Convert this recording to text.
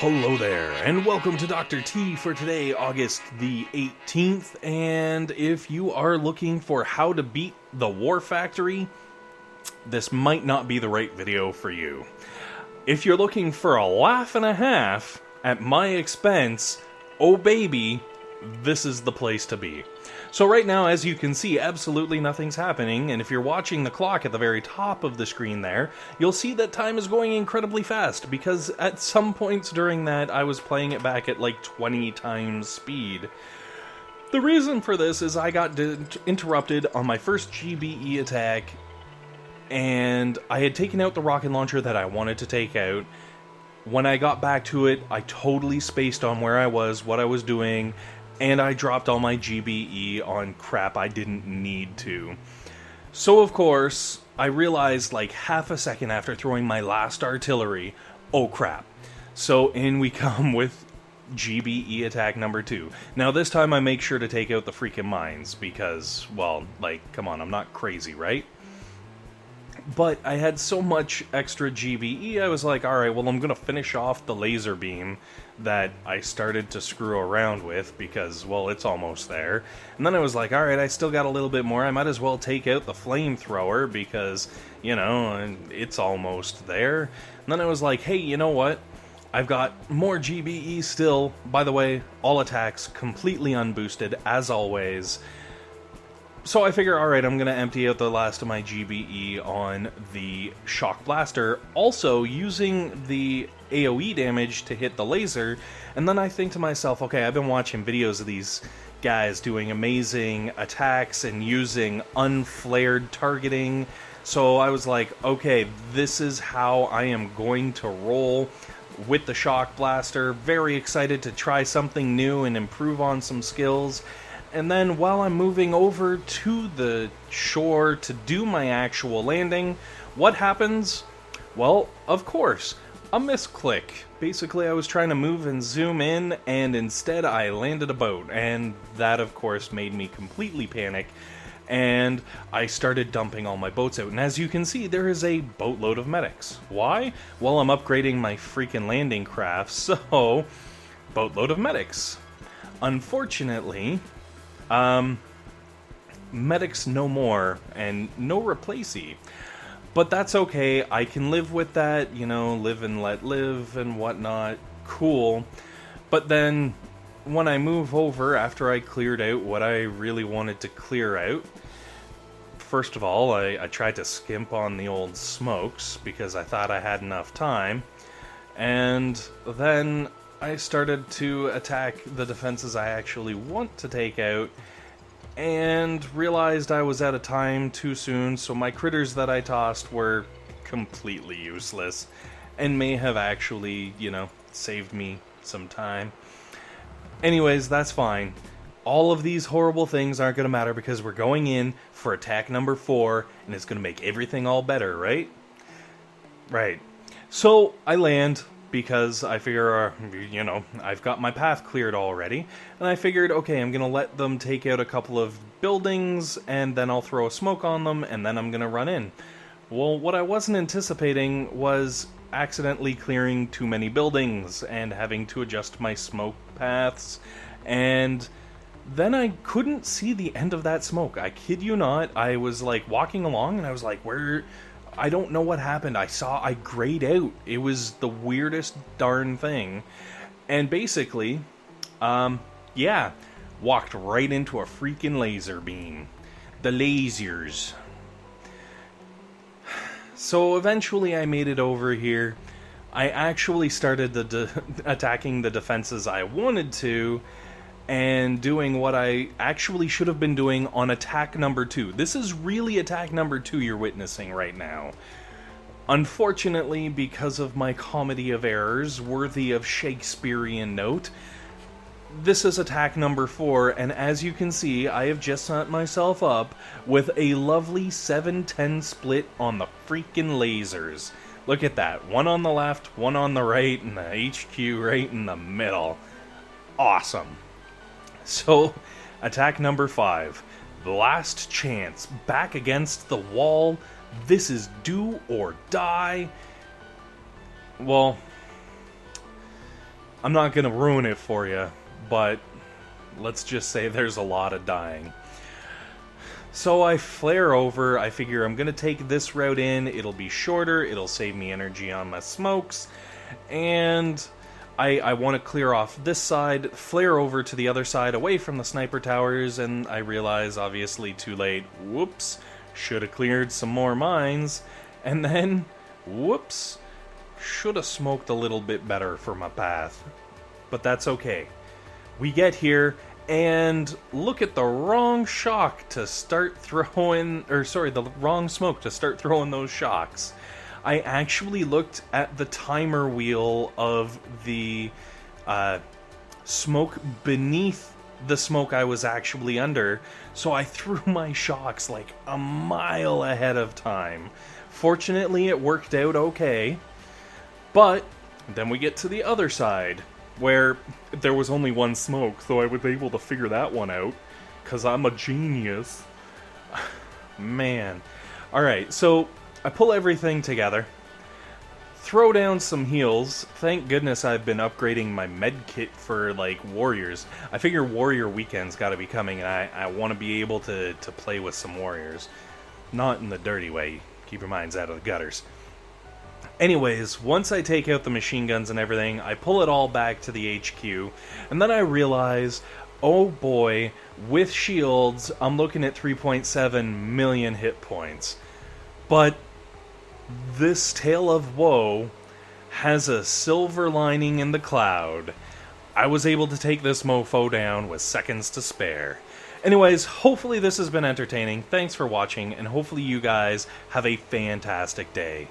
Hello there, and welcome to Dr. T for today, August the 18th, and if you are looking for how to beat the War Factory, this might not be the right video for you. If you're looking for a laugh and a half at my expense, oh baby, this is the place to be. So right now, as you can see, absolutely nothing's happening, and if you're watching the clock at the very top of the screen there, you'll see that time is going incredibly fast, because at some points during that, I was playing it back at like 20 times speed. The reason for this is I got interrupted on my first GBE attack, and I had taken out the rocket launcher that I wanted to take out. When I got back to it, I totally spaced on where I was, what I was doing, and I dropped all my GBE on crap I didn't need to. So of course, I realized like half a second after throwing my last artillery, oh crap. So in we come with GBE attack number 2. Now this time I make sure to take out the freaking mines because, well, like, come on, I'm not crazy, right? But I had so much extra GBE, I was like, alright, well I'm gonna finish off the laser beam that I started to screw around with because, well, it's almost there. And then I was like, alright, I still got a little bit more, I might as well take out the flamethrower because, you know, it's almost there. And then I was like, hey, you know what? I've got more GBE still. By the way, all attacks completely unboosted, as always. So I figure, alright, I'm going to empty out the last of my GBE on the Shock Blaster, also using the AoE damage to hit the laser, and then I think to myself, okay, I've been watching videos of these guys doing amazing attacks and using unflared targeting, so I was like, okay, this is how I am going to roll with the Shock Blaster. Very excited to try something new and improve on some skills. And then while I'm moving over to the shore to do my actual landing, what happens? Well, of course, a misclick. Basically, I was trying to move and zoom in, and instead I landed a boat, and that, of course, made me completely panic, and I started dumping all my boats out. And as you can see, there is a boatload of medics. Why? Well, I'm upgrading my freaking landing craft, so boatload of medics. Unfortunately, medics no more, and no replacey. But that's okay, I can live with that, you know, live and let live and whatnot, cool. But then, when I move over, after I cleared out what I really wanted to clear out, first of all, I tried to skimp on the old smokes, because I thought I had enough time, and then I started to attack the defenses I actually want to take out, and realized I was at a time too soon, so my critters that I tossed were completely useless, and may have actually, you know, saved me some time. Anyways, that's fine. All of these horrible things aren't going to matter because we're going in for attack number 4, and it's going to make everything all better, right? Right. So, I land, because I figure, you know, I've got my path cleared already, and I figured, okay, I'm gonna let them take out a couple of buildings, and then I'll throw a smoke on them, and then I'm gonna run in. Well, what I wasn't anticipating was accidentally clearing too many buildings, and having to adjust my smoke paths, and then I couldn't see the end of that smoke. I kid you not, I was like walking along, and I was like, where... I don't know what happened. I grayed out. It was the weirdest darn thing. And basically, yeah, walked right into a freaking laser beam. The lasers. So eventually I made it over here. I actually started attacking the defenses I wanted to, and doing what I actually should have been doing on attack number 2. This is really attack number 2 you're witnessing right now. Unfortunately, because of my comedy of errors, worthy of Shakespearean note, this is attack number 4, and as you can see, I have just set myself up with a lovely 7-10 split on the freaking lasers. Look at that. One on the left, one on the right, and the HQ right in the middle. Awesome. So, attack number 5. The last chance. Back against the wall. This is do or die. Well, I'm not going to ruin it for you, but let's just say there's a lot of dying. So I flare over, I figure I'm going to take this route in, it'll be shorter, it'll save me energy on my smokes, and I want to clear off this side, flare over to the other side away from the sniper towers, and I realize, obviously too late, whoops, should have cleared some more mines, and then, whoops, should have smoked a little bit better for my path. But that's okay. We get here, and look at the wrong shock to start throwing, the wrong smoke to start throwing those shocks. I actually looked at the timer wheel of the smoke beneath the smoke I was actually under, so I threw my shocks like a mile ahead of time. Fortunately, it worked out okay, but then we get to the other side, where there was only one smoke, so I was able to figure that one out, because I'm a genius. Man. Alright, so I pull everything together, throw down some heals. Thank goodness I've been upgrading my med kit for, like, warriors. I figure warrior weekend's gotta be coming, and I want to be able to play with some warriors. Not in the dirty way. Keep your minds out of the gutters. Anyways, once I take out the machine guns and everything, I pull it all back to the HQ, and then I realize, oh boy, with shields, I'm looking at 3.7 million hit points. But this tale of woe has a silver lining in the cloud. I was able to take this mofo down with seconds to spare. Anyways, hopefully this has been entertaining. Thanks for watching, and hopefully you guys have a fantastic day.